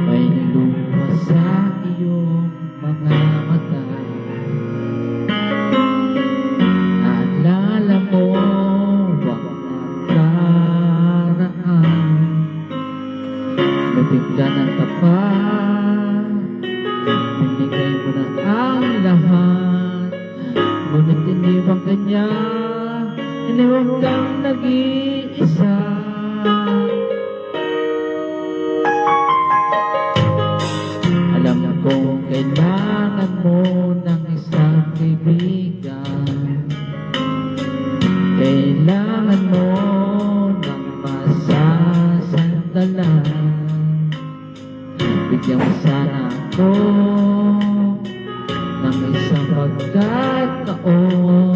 May lupa sa iyong mga mata. Naalala mo bang nakaraan? Nabigla ng tapat, binigay mo na ang lahat. Ngunit iniwan ka niya, iniwan kang nag-iisa. Alam kong kailangan mo ng isang kaibigan. Kailangan mo ng masasandalan. Bigyan mo sana ako ng isang pagkataon.